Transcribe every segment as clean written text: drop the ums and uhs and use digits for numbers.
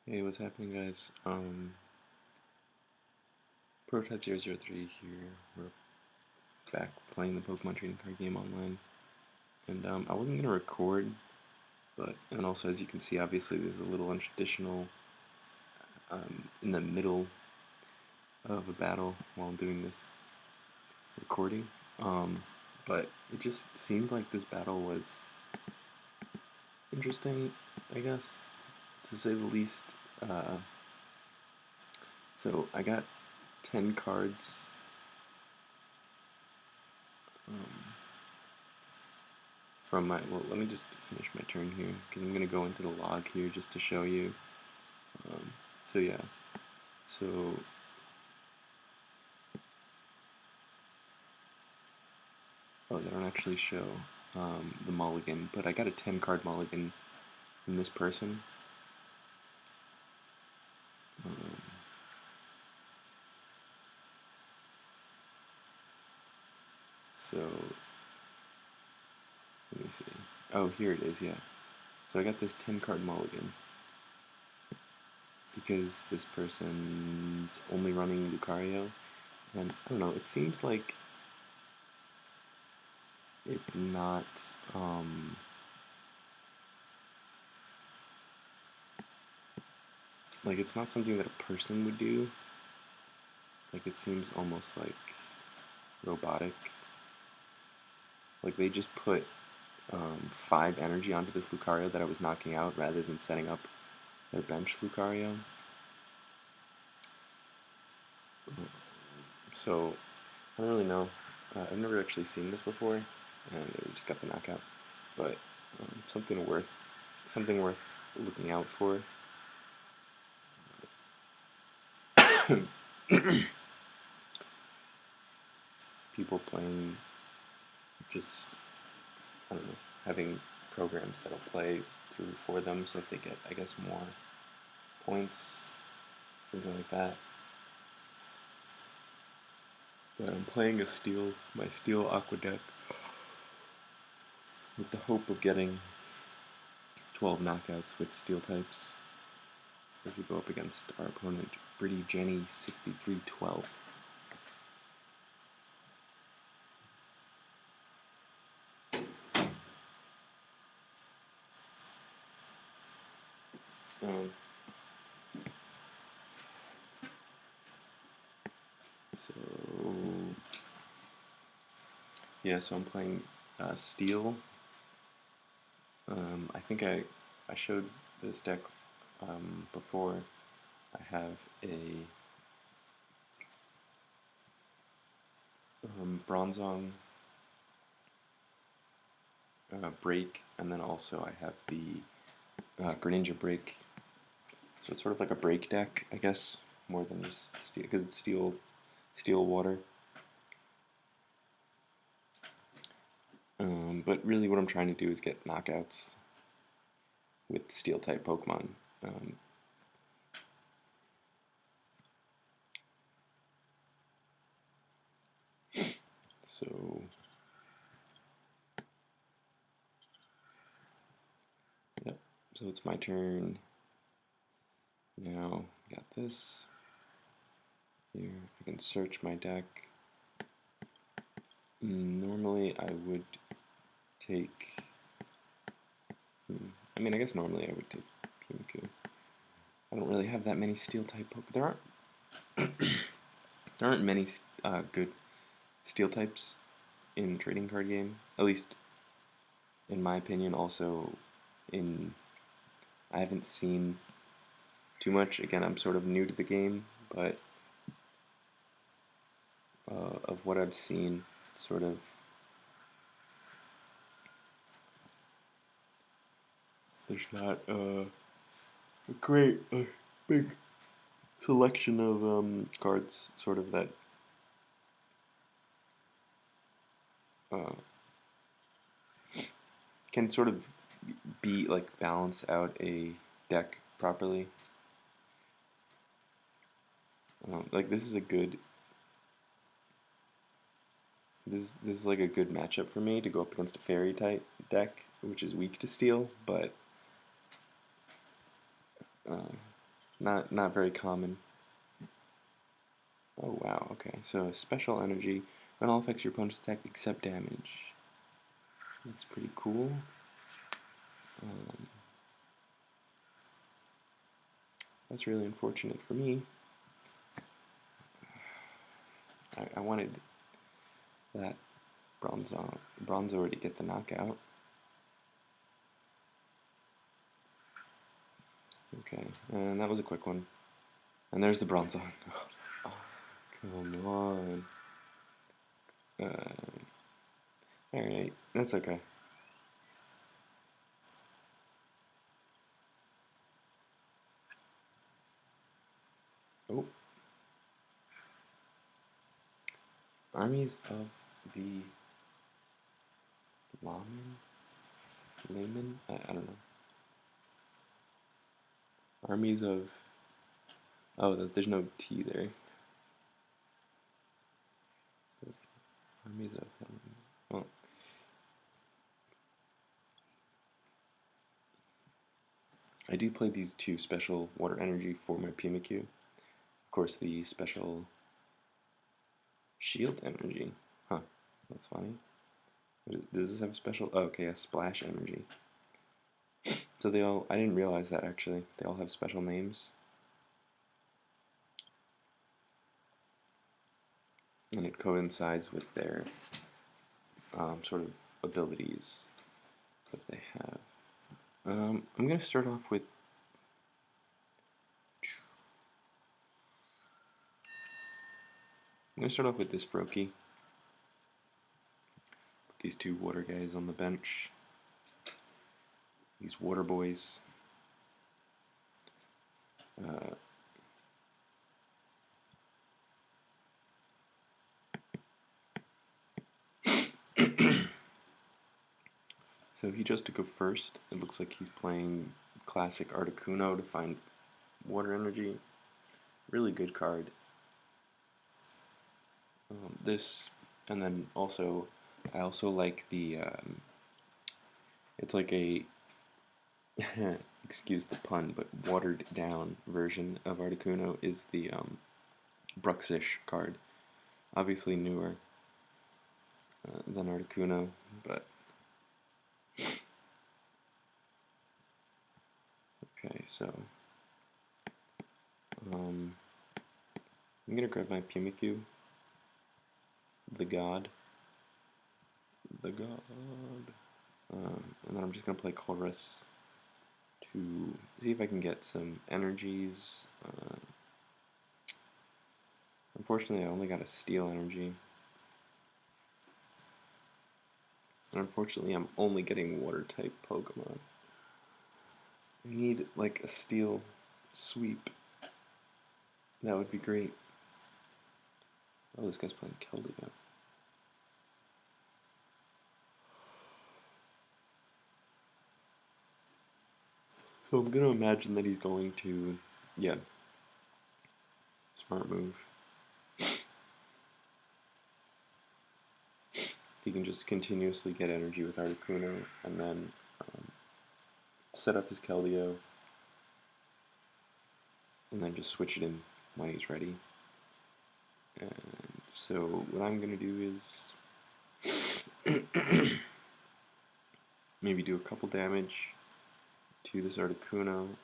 Hey, what's happening, guys? Prototype 003 here. We're back playing the Pokemon trading card game online. And I wasn't gonna record, and also as you can see, obviously there's a little untraditional in the middle of a battle while I'm doing this recording. But it just seemed like this battle was interesting, I guess, to say the least. So I got 10 cards. From my, well, let me just finish my turn here, because I'm going to go into the log here just to show you. So yeah, so they don't actually show the mulligan, but I got a 10 card mulligan from this person. So let me see. Oh, here it is, yeah. So I got this 10 card mulligan because this person's only running Lucario, and I don't know, it seems like it's not like it's not something that a person would do. Like it seems almost like robotic. Like they just put 5 energy onto this Lucario that I was knocking out rather than setting up their bench Lucario. So I don't really know. I've never actually seen this before, and we just got the knockout. But something worth looking out for. People playing, just I don't know, having programs that'll play through for them so that they get, I guess, more points, something like that. But I'm playing my steel aqua deck, with the hope of getting 12 knockouts with steel types as we go up against our opponent, Pretty Jenny 6312. Um, so yeah, so I'm playing steel. I think I showed this deck before. I have a Bronzong break, and then also I have the Greninja break. So it's sort of like a break deck, I guess, more than just steel, because it's steel water. But really what I'm trying to do is get knockouts with steel type Pokemon. So yep, so it's my turn. Now got this. Here I can search my deck. Normally I would take I mean, I guess normally I would take Pimku. I don't really have that many steel type Pokemon. There aren't many good steel types in the trading card game, at least in my opinion. Also, I haven't seen too much. Again, I'm sort of new to the game, but of what I've seen, sort of there's not a big selection of cards, sort of that can sort of be like balance out a deck properly. Like this is a good. This is like a good matchup for me to go up against a fairy type deck, which is weak to steel, but Not very common. Oh wow, okay. So special energy. When all effects your opponent's attack except damage. That's pretty cool. That's really unfortunate for me. I wanted that Bronzor to get the knockout. Okay, and that was a quick one. And there's the Bronzor. Oh, come on. Alright, that's okay. Oh. Armies of the Layman? I don't know. Armies of... Oh, there's no T there. Armies of... Well, I do play these two special water energy for my Pimikyu. Of course, the special shield energy. Huh, that's funny. Does this have a special? Oh, okay, a splash energy. So they all, I didn't realize that actually. They all have special names. And it coincides with their sort of abilities that they have. I'm going to start off with... I'm going to start off with this Froakie. Put these two water guys on the bench. These water boys. So he chose to go first. It looks like he's playing classic Articuno to find water energy. Really good card. This, and then also, I also like the, it's like a, excuse the pun, but watered down version of Articuno is the Bruxish card. Obviously newer than Articuno, but okay, so I'm gonna grab my Pimikyu, the god, and then I'm just gonna play Chorus to see if I can get some energies. Unfortunately, I only got a steel energy. And unfortunately, I'm only getting water type Pokemon. I need like a steel sweep. That would be great. Oh, this guy's playing Keldeo. So I'm gonna imagine that he's going to, yeah, smart move. He can just continuously get energy with Articuno and then set up his Keldeo and then just switch it in when he's ready. And so what I'm gonna do is maybe do a couple damage to this Articuno.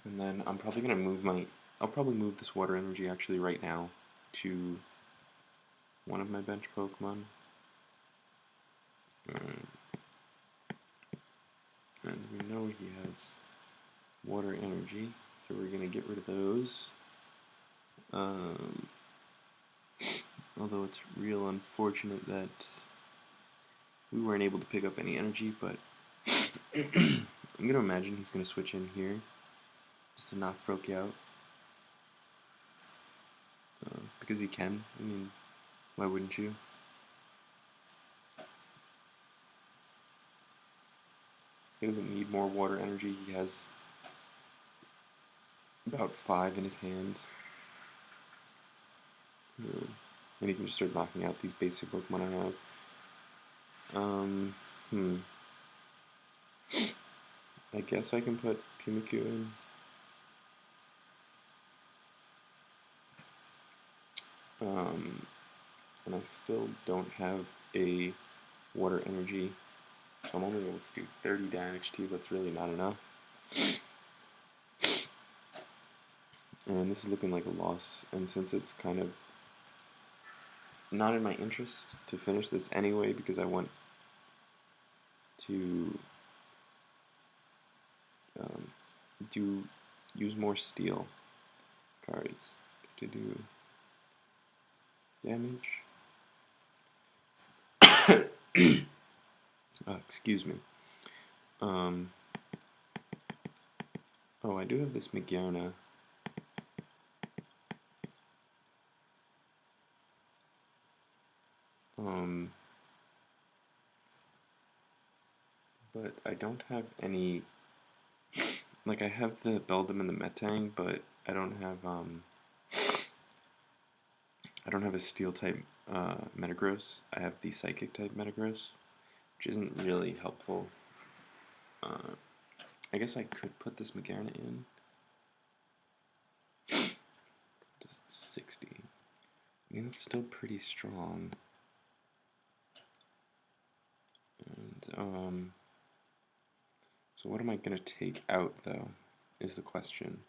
And then I'm probably gonna move I'll probably move this water energy actually right now to one of my bench Pokemon. And we know he has water energy, so we're gonna get rid of those. Although it's real unfortunate that we weren't able to pick up any energy, but I'm gonna imagine he's gonna switch in here just to knock Froakie out. Because he can. I mean, why wouldn't you? He doesn't need more water energy. He has about 5 in his hand. And you can just start knocking out these basic Pokemon I have. I guess I can put Pikachu in. And I still don't have a water energy, so I'm only able to do 30 damage to you. That's really not enough. And this is looking like a loss, and since it's kind of not in my interest to finish this anyway, because I want to use more steel cards to do damage. Excuse me. Oh, I do have this Magearna. But I don't have any. Like, I have the Beldum and the Metang, but I don't have a Steel type Metagross. I have the Psychic type Metagross, which isn't really helpful. I guess I could put this Magearna in. Just 60. I mean, that's still pretty strong. And so what am I gonna take out though? Is the question.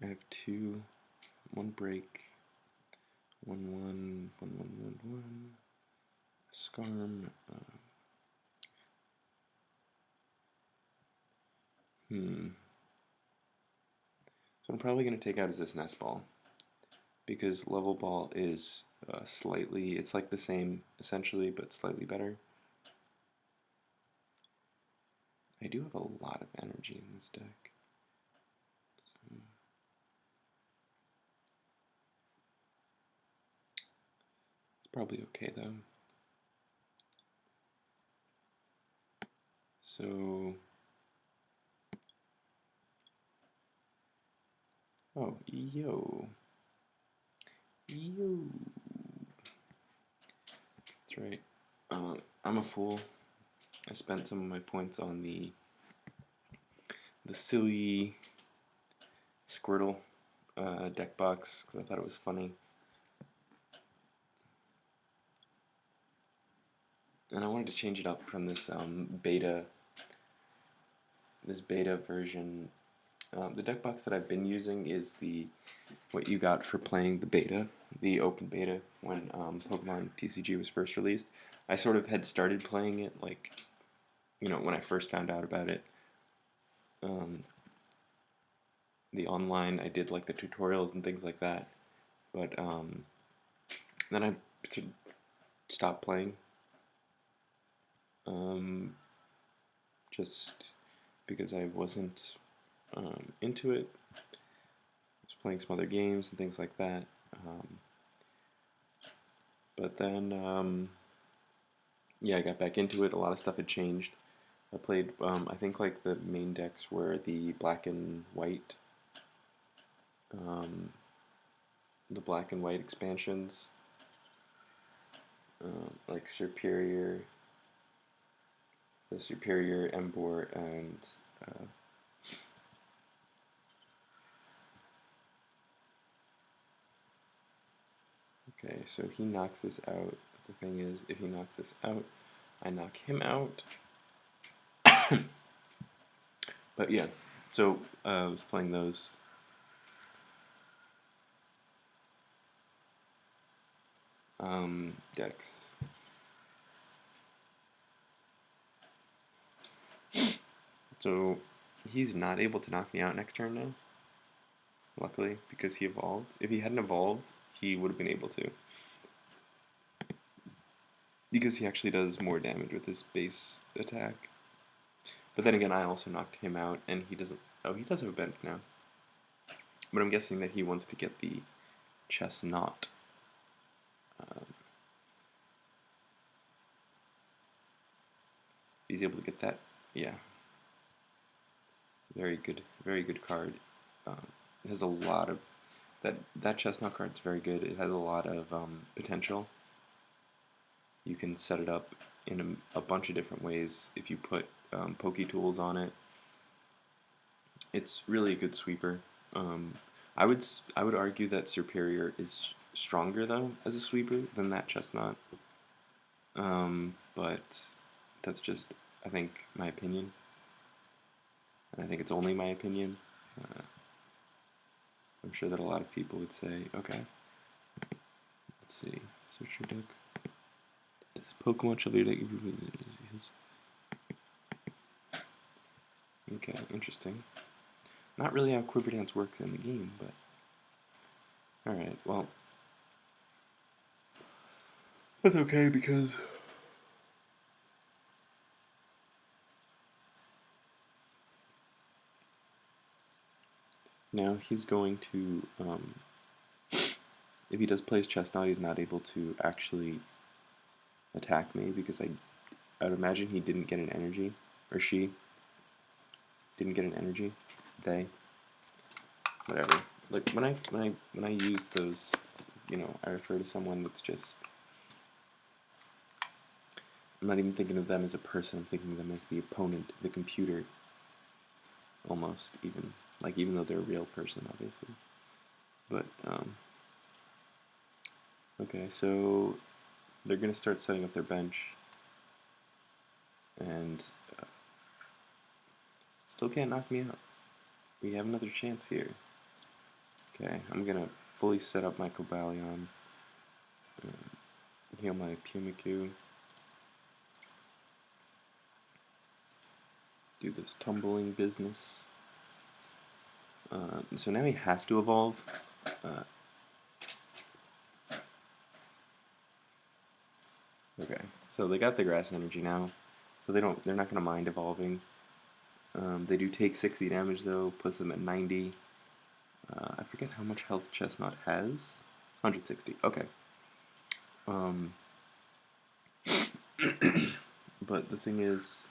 I have one break, 1/1, 1/1, Skarm. So I'm probably going to take out is this Nest Ball, because Level Ball is slightly, it's like the same essentially, but slightly better. I do have a lot of energy in this deck. It's probably okay though. So, oh, yo. That's right. I'm a fool. I spent some of my points on the silly Squirtle deck box because I thought it was funny. And I wanted to change it up from this beta version. The deck box that I've been using is what you got for playing the beta, the open beta, when Pokemon TCG was first released. I sort of had started playing it, like, when I first found out about it. The online, I did like the tutorials and things like that, but then I stopped playing. Just because I wasn't into it. I was playing some other games and things like that. But then, yeah, I got back into it. A lot of stuff had changed. I played, I think like the main decks were the black and white expansions, like the Superior, Embor, and okay, so he knocks this out. The thing is, if he knocks this out, I knock him out. But yeah, so I was playing those. Decks. So he's not able to knock me out next turn now. Luckily, because he evolved. If he hadn't evolved, he would have been able to. Because he actually does more damage with his base attack. But then again, I also knocked him out, and he doesn't... Oh, he does have a bend now. But I'm guessing that he wants to get the Chestnut. He's able to get that. Yeah. Very good card. It has a lot of That chestnut card's very good. It has a lot of potential. You can set it up in a bunch of different ways if you put pokey tools on it. It's really a good sweeper. Um, I would argue that Superior is stronger though as a sweeper than that chestnut. But that's just, I think, my opinion, and I think it's only my opinion. I'm sure that a lot of people would say, okay, let's see, search your deck. Does Pokemon shall be deck? Okay, interesting. Not really how Quiver Dance works in the game, but alright, well, that's okay because now he's going to, if he does play his Chestnut, he's not able to actually attack me because I'd imagine he didn't get an energy, or she didn't get an energy. They, whatever. Like when I use those, you know, I refer to someone that's just. I'm not even thinking of them as a person. I'm thinking of them as the opponent, the computer. Almost even like even though they're a real person, obviously. But okay, so they're gonna start setting up their bench, and still can't knock me out. We have another chance here. Okay, I'm gonna fully set up my Cobalion, heal my Pumicu, do this tumbling business. So now he has to evolve. Okay, so they got the grass energy now, so they're not gonna mind evolving. They do take 60 damage though, puts them at 90. I forget how much health Chestnut has. 160. Okay. But the thing is,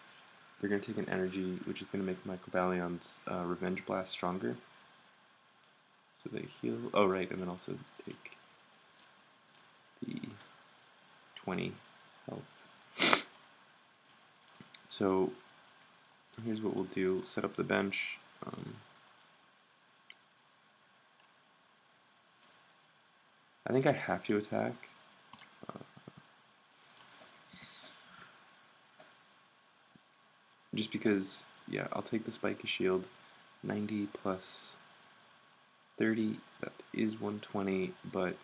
they're going to take an energy, which is going to make my Cobalion's Revenge Blast stronger. So they heal. Oh, right, and then also take the 20 health. So here's what we'll do. Set up the bench. I think I have to attack. Just because, yeah, I'll take the Spiky Shield. 90 plus 30, that is 120, but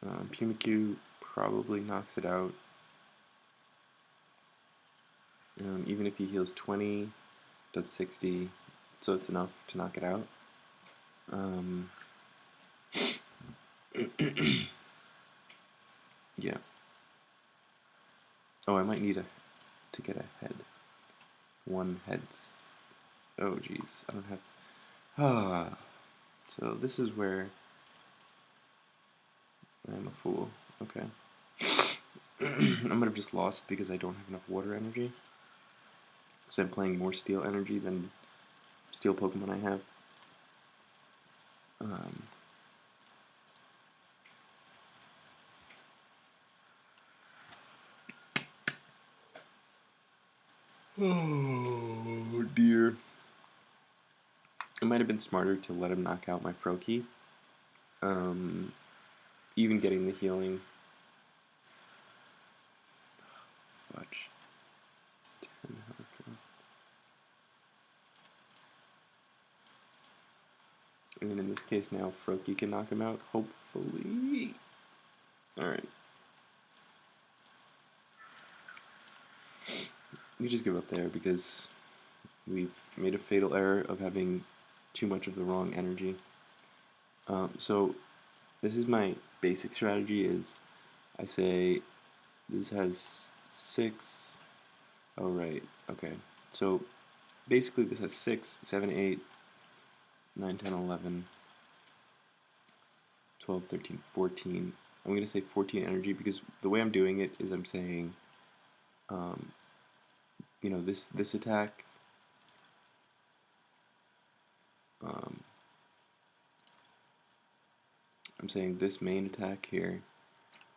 Pumicu probably knocks it out. Even if he heals 20, does 60, so it's enough to knock it out. Yeah. Oh, I might need to get a head. One head's. Oh, geez, I don't have. Ah. So this is where I'm a fool. Okay. I might have just lost because I don't have enough water energy. Because I'm playing more steel energy than steel Pokemon I have. Oh dear. It might have been smarter to let him knock out my Froakie. Even getting the healing. Fudge. It's 10 health left. And in this case now, Froakie can knock him out, hopefully. Alright. We just give up there because we've made a fatal error of having too much of the wrong energy. So this is my basic strategy is I say this has 6. Oh, right. Okay. So basically this has 6, 7, 8, 9, 10, 11, 12, 13, 14. I'm going to say 14 energy because the way I'm doing it is I'm saying, you know, this attack, saying this main attack here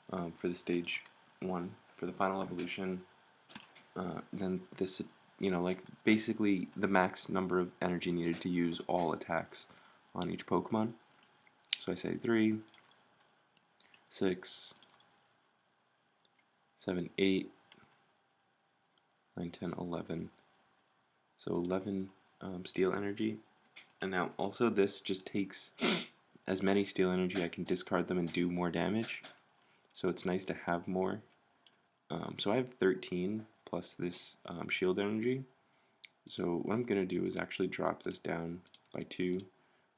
for the stage 1, for the final evolution, then this, like basically the max number of energy needed to use all attacks on each Pokemon. So I say 3, 6, 7, 8, 9, 10, 11. So 11 steel energy. And now also this just takes as many steel energy, I can discard them and do more damage. So it's nice to have more. So I have 13 plus this shield energy. So what I'm going to do is actually drop this down by 2.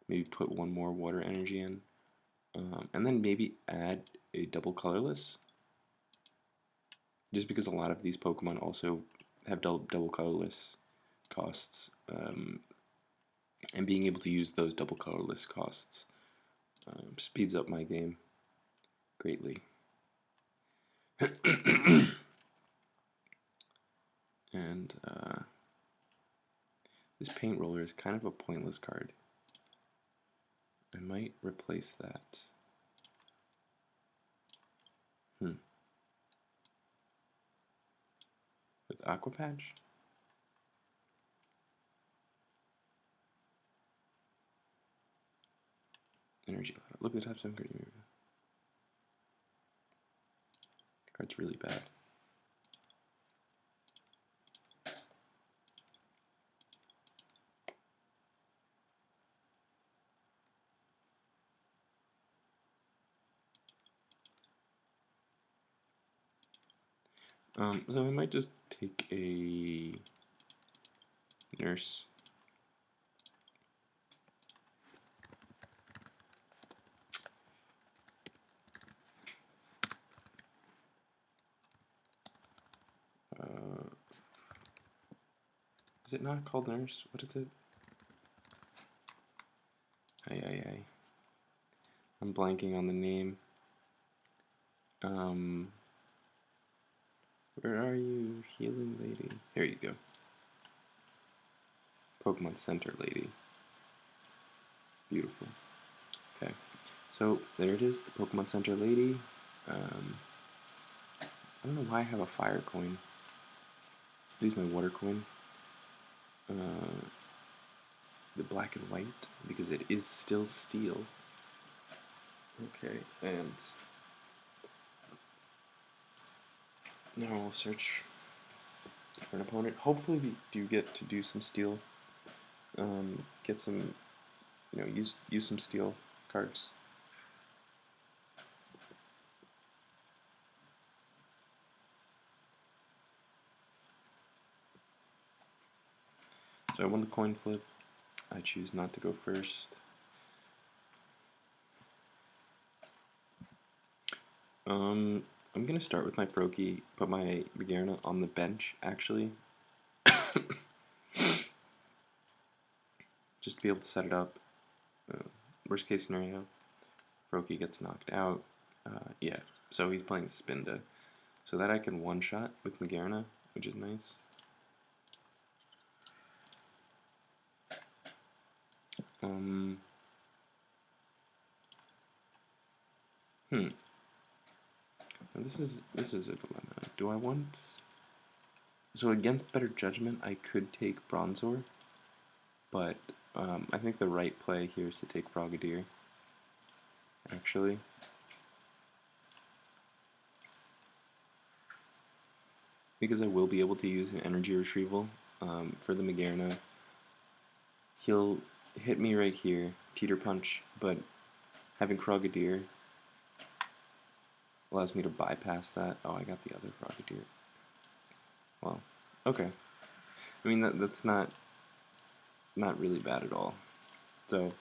Maybe put 1 more water energy in. And then maybe add a double colorless. Just because a lot of these Pokemon also have double colorless costs. And being able to use those double colorless costs speeds up my game greatly. And this paint roller is kind of a pointless card. I might replace that. With Aqua Patch? Energy ladder. Look at the top 7 card. The card's really bad. So I might just take a nurse. Is it not called nurse? What is it? Ay. I'm blanking on the name. Where are you, healing lady? There you go. Pokemon Center lady. Beautiful. Okay, so there it is, the Pokemon Center lady. I don't know why I have a fire coin. Use my water coin. The black and white, because it is still steel. Okay, and now I'll search for an opponent. Hopefully we do get to do some steel. Get some, use some steel cards. So I won the coin flip. I choose not to go first. I'm gonna start with my Froakie, put my Magearna on the bench, actually. Just to be able to set it up. Worst case scenario, Froakie gets knocked out. Yeah, so he's playing Spinda. So that I can one-shot with Magearna, which is nice. Now this is a dilemma. Do I want... So against Better Judgment, I could take Bronzor, but I think the right play here is to take Frogadier, actually. Because I will be able to use an energy retrieval for the Magearna. He'll hit me right here, Peter Punch, but having Frogadier allows me to bypass that. Oh, I got the other Frogadier. Well, okay. I mean, that's not really bad at all. So,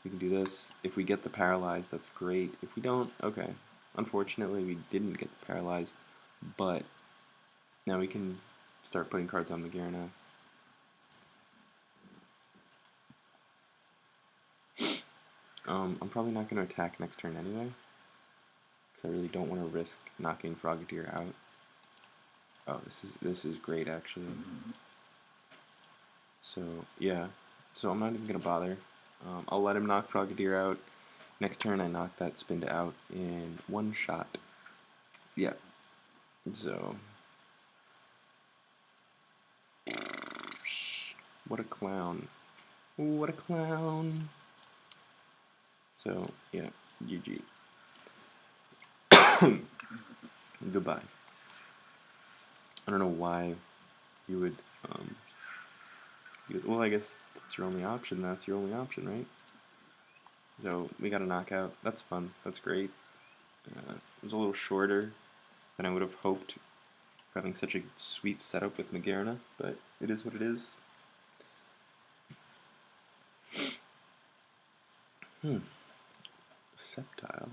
we can do this. If we get the Paralyze, that's great. If we don't, okay. Unfortunately, we didn't get the Paralyze, but now we can start putting cards on Magearna. I'm probably not going to attack next turn anyway, because I really don't want to risk knocking Frogadier out. Oh, this is great, actually. So, yeah. So I'm not even going to bother. I'll let him knock Frogadier out. Next turn, I knock that Spinda out in one shot. Yeah. So, what a clown. What a clown. So, yeah, GG. Goodbye. I don't know why you would, well, I guess that's your only option. That's your only option, right? So, we got a knockout. That's fun. That's great. It was a little shorter than I would have hoped, having such a sweet setup with Magerna, but it is what it is. Septile.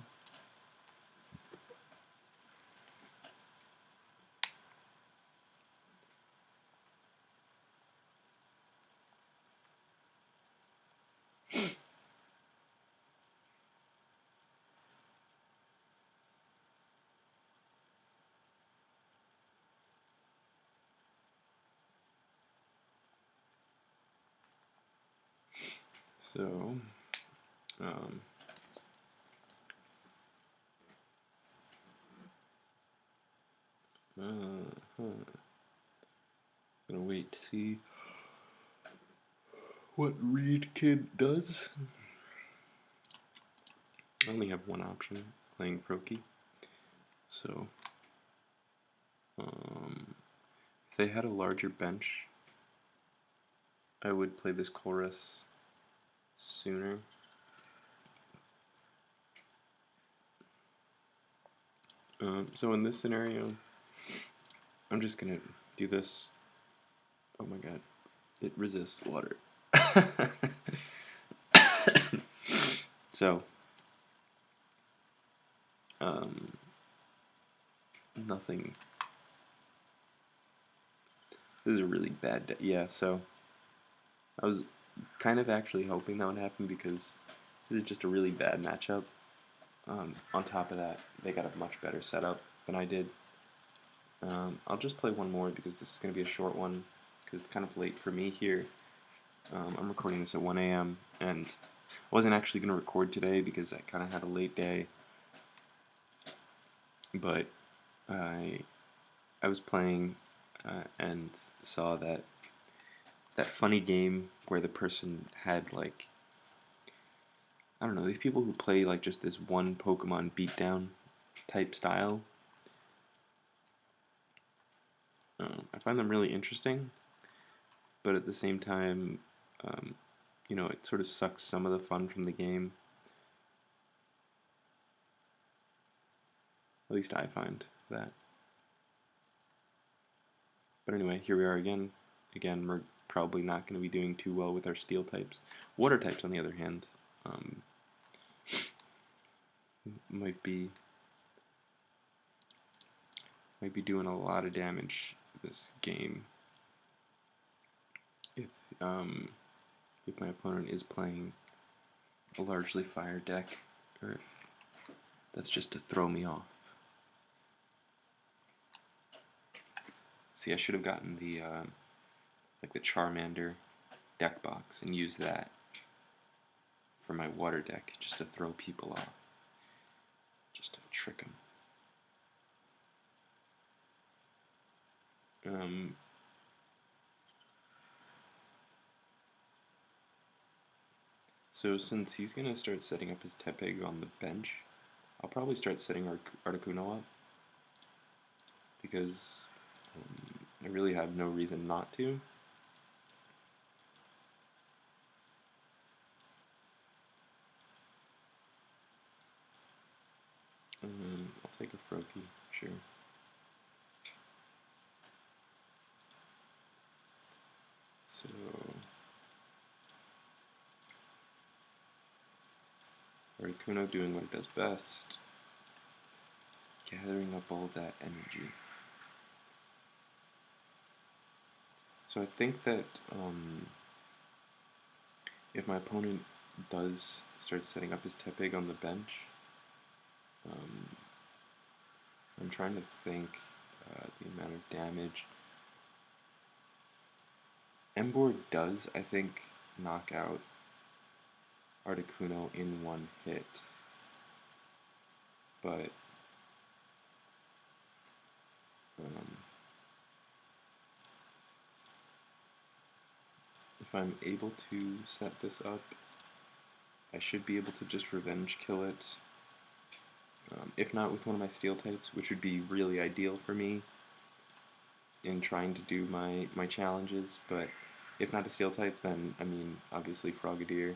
So, um, gonna wait to see what Reed Kid does. I only have one option, playing Froakie. So, if they had a larger bench, I would play this chorus sooner. So in this scenario, I'm just gonna do this. Oh my god, it resists water. So, nothing. This is a really bad day. Yeah, so I was kind of actually hoping that would happen because this is just a really bad matchup. On top of that, they got a much better setup than I did. I'll just play one more because this is going to be a short one because it's kind of late for me here. I'm recording this at 1 a.m. and I wasn't actually going to record today because I kind of had a late day. But I was playing and saw that funny game where the person had like, I don't know, these people who play like just this one Pokemon beatdown type style. I find them really interesting, but at the same time, you know, it sort of sucks some of the fun from the game. At least I find that. But anyway, here we are again. Again, we're probably not going to be doing too well with our steel types. Water types, on the other hand, might be doing a lot of damage this game if my opponent is playing a largely fire deck, or if that's just to throw me off. See, I should have gotten the like the Charmander deck box and used that for my water deck, just to throw people off, just to trick them. So since he's going to start setting up his Tepig on the bench, I'll probably start setting Articuno up, because I really have no reason not to. I'll take a Froakie, sure. So Articuno doing what it does best, gathering up all that energy. So I think that if my opponent does start setting up his Tepig on the bench, I'm trying to think the amount of damage. Emboar does, I think, knock out Articuno in one hit. but if I'm able to set this up, I should be able to just revenge kill it. If not with one of my steel types, which would be really ideal for me in trying to do my challenges, but if not a steel type, then, I mean, obviously Frogadier.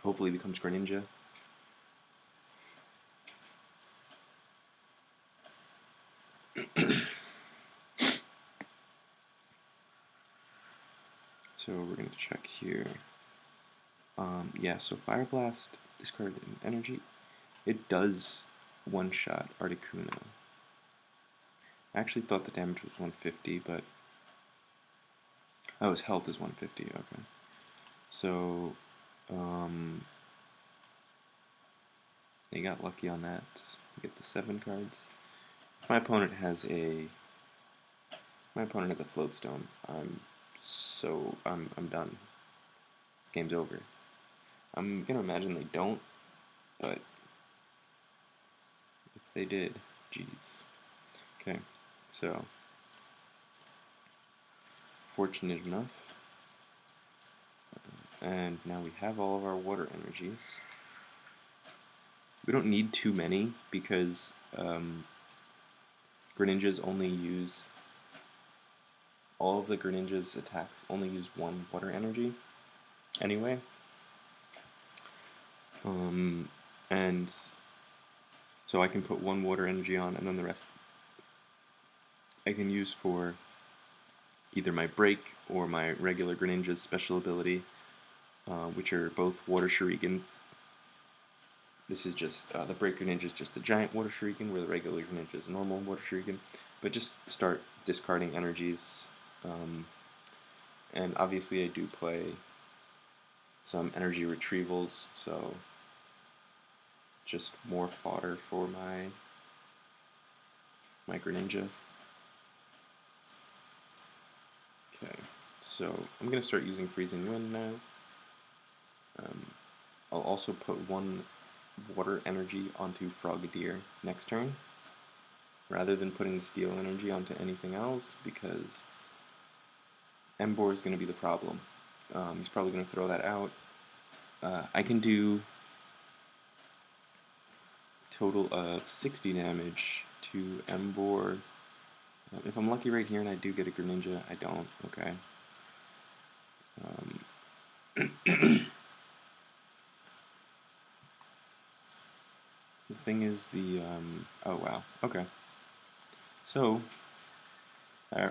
Hopefully becomes Greninja. So we're going to check here. Yeah, so Fire Blast, discard an energy. It does one-shot Articuno. I actually thought the damage was 150, but... oh, his health is 150, okay. So, they got lucky on that. Get the 7 cards. If my opponent has a... my opponent has a Floatstone, I'm done. This game's over. I'm gonna imagine they don't, but if they did, jeez. Okay, so fortunate enough, and now we have all of our water energies. We don't need too many because Greninjas only use, all of the Greninja's attacks only use 1 water energy anyway. And so I can put 1 water energy on, and then the rest I can use for either my Break or my regular Greninja's special ability, which are both Water Shuriken. This is just, the Break Greninja is just the giant Water Shuriken, where the regular Greninja is a normal Water Shuriken. But just start discarding energies. And obviously I do play some energy retrievals, so just more fodder for my Greninja. Okay, so I'm going to start using Freezing Wind now. I'll also put 1 water energy onto Frogadier next turn, rather than putting steel energy onto anything else, because Emboar is going to be the problem. He's probably going to throw that out. I can do a total of 60 damage to Emboar. If I'm lucky right here and I do get a Greninja, I don't, okay. The thing is oh wow, okay. So,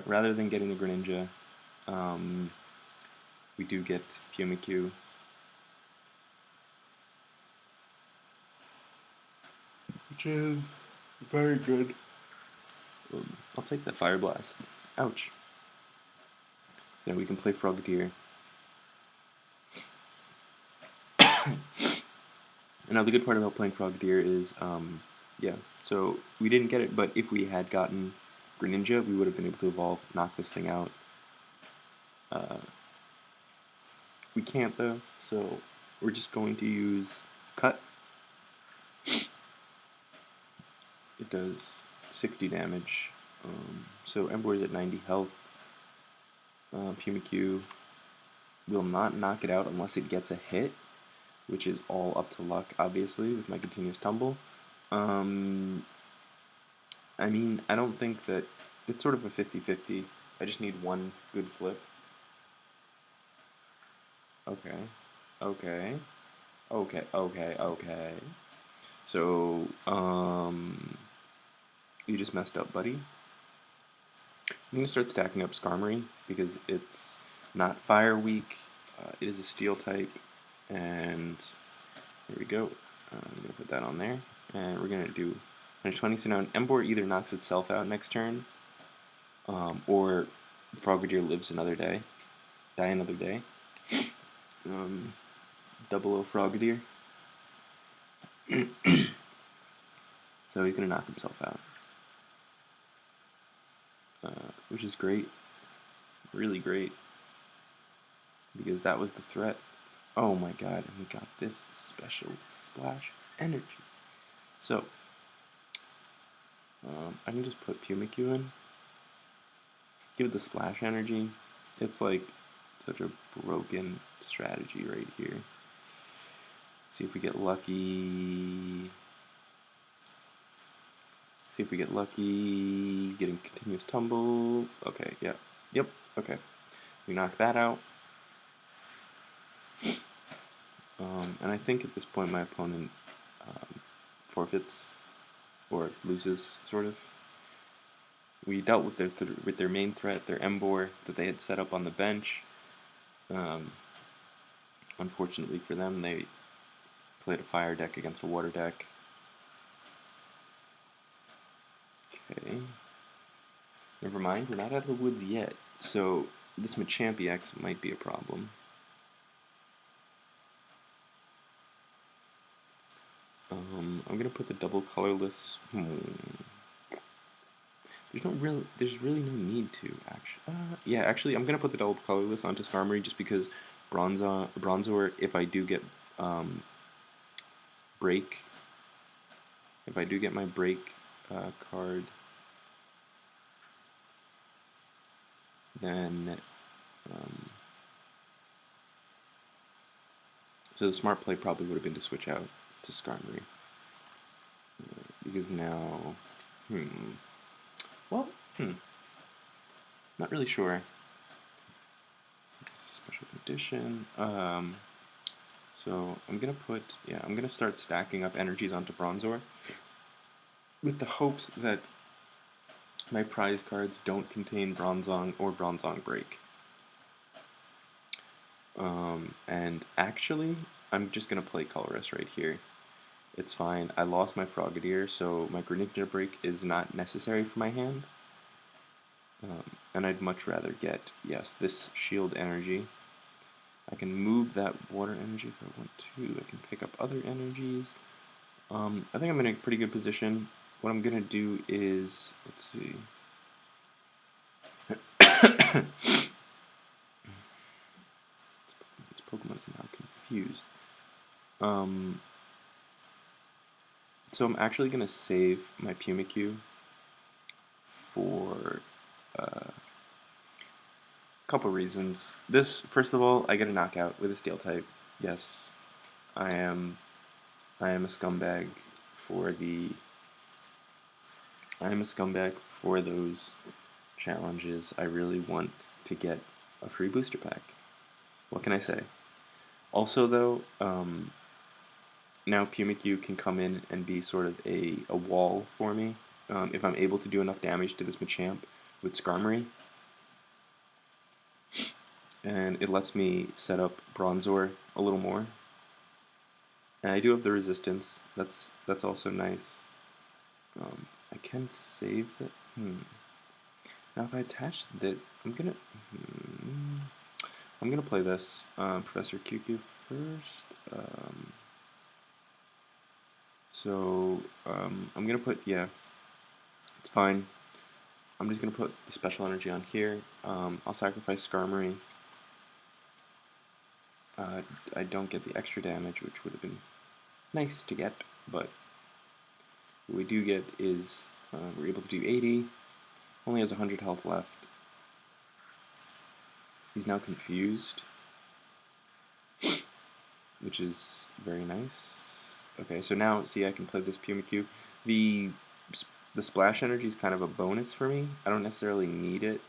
rather than getting the Greninja, we do get Pumikyu. Which is very good. I'll take that Fire Blast. Ouch. Then we can play Frogadier. And now the good part about playing Frogadier is, yeah, so we didn't get it, but if we had gotten Greninja, we would have been able to evolve, knock this thing out. We can't though, so we're just going to use Cut. It does 60 damage. So Emboar is at 90 health. Pumikyu will not knock it out unless it gets a hit, which is all up to luck, obviously, with my continuous tumble. I mean, I don't think that... it's sort of a 50-50. I just need 1 good flip. Okay. Okay. Okay, okay, okay. So, you just messed up, buddy. I'm going to start stacking up Skarmory, because it's not fire weak, it is a steel type, and here we go. I'm going to put that on there, and we're going to do 120, so now Emboar either knocks itself out next turn, or Frogadier lives another day, die another day. Double O Frogadier. So he's going to knock himself out. Which is great. Really great. Because that was the threat. Oh my god, and we got this special splash energy. So, I can just put Pumikyu in, give it the splash energy. It's like such a broken strategy right here. See if we get lucky. See if we get lucky. Getting continuous tumble. Okay, yeah. Yep, okay. We knock that out. And I think at this point my opponent forfeits or loses, sort of. We dealt with their main threat, their Embor that they had set up on the bench. Unfortunately for them, they played a fire deck against a water deck. Okay. Never mind, we're not out of the woods yet. So this Machamp EX might be a problem. I'm gonna put the double colorless. There's really no need to actually. Yeah, actually, I'm gonna put the double colorless onto Skarmory just because Bronzor. If I do get break, if I do get my break card, then so the smart play probably would have been to switch out to Skarmory because now, well, not really sure. Special condition. So I'm gonna start stacking up energies onto Bronzor with the hopes that my prize cards don't contain Bronzong or Bronzong Break. And actually, I'm just gonna play Colorless right here. It's fine. I lost my Frogadier, so my Greninja Break is not necessary for my hand. And I'd much rather get, yes, this Shield energy. I can move that water energy if I want to. I can pick up other energies. I think I'm in a pretty good position. What I'm going to do is, let's see. This Pokemon's now confused. So I'm actually going to save my Pumikyu for a couple reasons. First of all, I get a knockout with a Steel type. Yes, I am a scumbag for those challenges. I really want to get a free booster pack. What can I say? Also, though, now Pumikyu can come in and be sort of a wall for me if I'm able to do enough damage to this Machamp with Skarmory. And it lets me set up Bronzor a little more. And I do have the resistance. That's also nice. I can save that. Now if I attach that, I'm gonna play this Professor QQ first. I'm gonna put, yeah, it's fine. I'm just gonna put the special energy on here. I'll sacrifice Skarmory. I don't get the extra damage, which would have been nice to get, but what we do get is we're able to do 80. Only has 100 health left. He's now confused, which is very nice. Okay, so now, see, I can play this Pumikyu. The splash energy is kind of a bonus for me. I don't necessarily need it,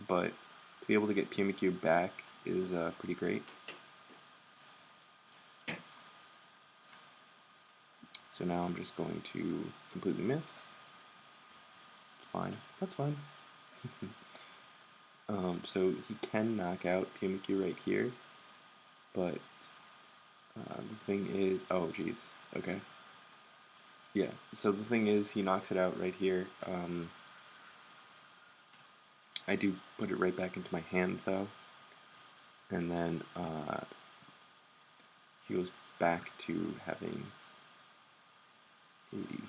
but to be able to get Pumikyu back is pretty great. So now I'm just going to completely miss. Fine, that's fine. So he can knock out Pumikyu right here, but the thing is, oh geez, okay. Yeah, so the thing is, he knocks it out right here. I do put it right back into my hand though, and then he goes back to having 80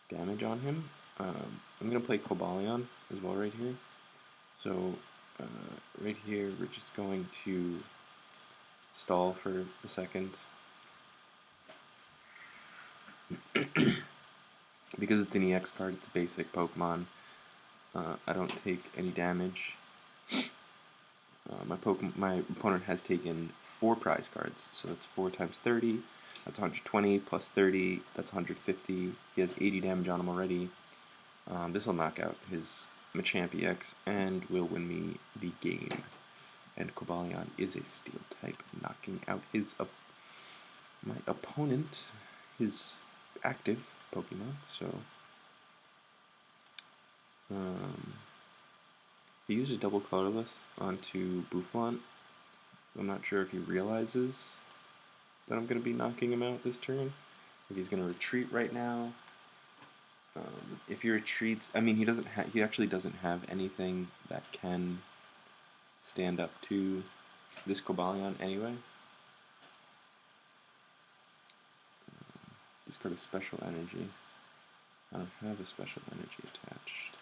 damage on him. I'm going to play Cobalion as well right here. So right here we're just going to stall for a second. Because it's an EX card, it's a basic Pokemon. I don't take any damage. My opponent has taken 4 prize cards, so that's 4 times 30. That's 120 plus 30. That's 150. He has 80 damage on him already. This will knock out his Machamp EX and will win me the game. And Cobalion is a Steel type, knocking out my opponent, his active Pokemon. So he used a double colorless onto Boufflant. I'm not sure if he realizes that I'm going to be knocking him out this turn. If he's going to retreat right now. If he retreats, I mean, he actually doesn't have anything that can stand up to this Cobalion anyway. Discard a special energy. I don't have a special energy attached.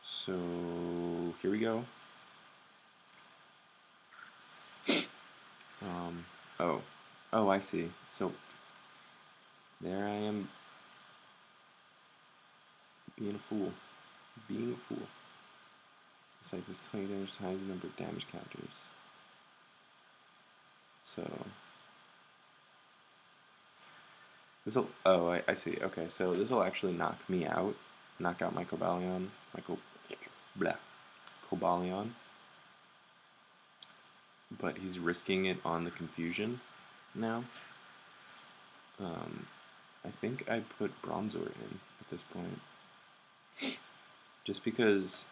So here we go. Oh, I see. So there I am being a fool. It's like this 20 damage times the number of damage counters. So this'll. Oh, I see. Okay, so this will actually knock me out. Knock out my Cobalion. Cobalion. But he's risking it on the confusion now. I think I put Bronzor in at this point. Just because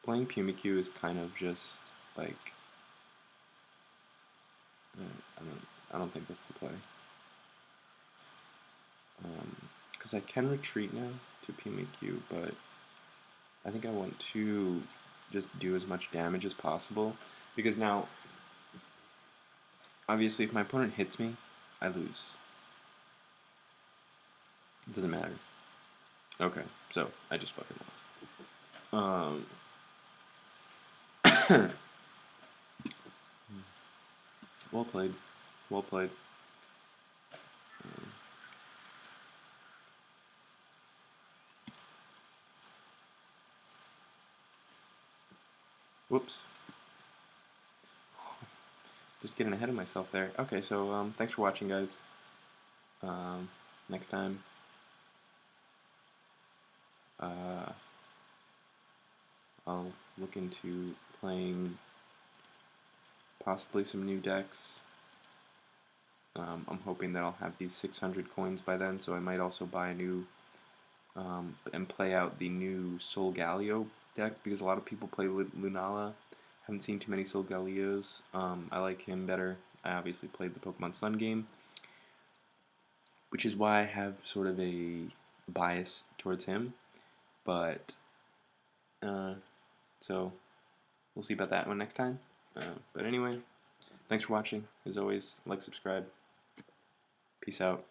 playing Pumikyu is kind of just like I don't think that's the play. Because I can retreat now to Pumikyu, but I think I want to just do as much damage as possible. Because now, obviously, if my opponent hits me, I lose. It doesn't matter. Okay, so I just fucking lost. Well played. Well played. Whoops. Just getting ahead of myself there. Okay, so thanks for watching, guys. Next time, I'll look into playing possibly some new decks. I'm hoping that I'll have these 600 coins by then, so I might also buy a new and play out the new solgaleo deck, because a lot of people play Lunala. Haven't seen too many solgaleos. I like him better. I obviously played the Pokemon Sun game, which is why I have sort of a bias towards him. But so we'll see about that one next time. But anyway, thanks for watching. As always, like, subscribe. Peace out.